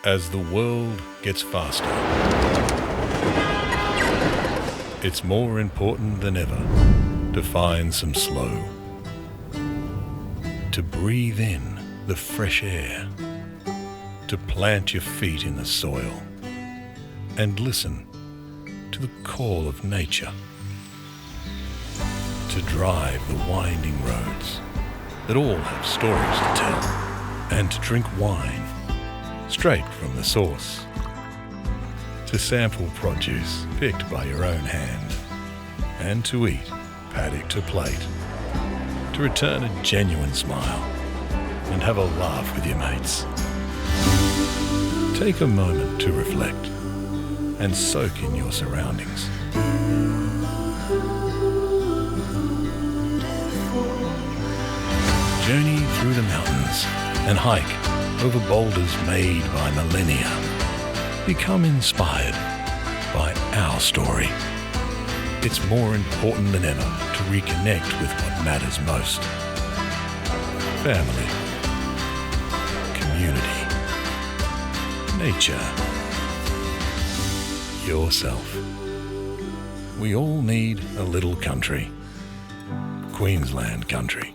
As the world gets faster, it's more important than ever to find some slow, to breathe in the fresh air, to plant your feet in the soil and listen to the call of nature, to drive the winding roads that all have stories to tell, and to drink wine straight from the source, to sample produce picked by your own hand, and to eat paddock to plate, to return a genuine smile and have a laugh with your mates. Take a moment to reflect and soak in your surroundings. Journey through the mountains and hike over boulders made by millennia. Become inspired by our story. It's more important than ever to reconnect with what matters most. Family, community, nature, yourself. We all need a little country. Queensland Country.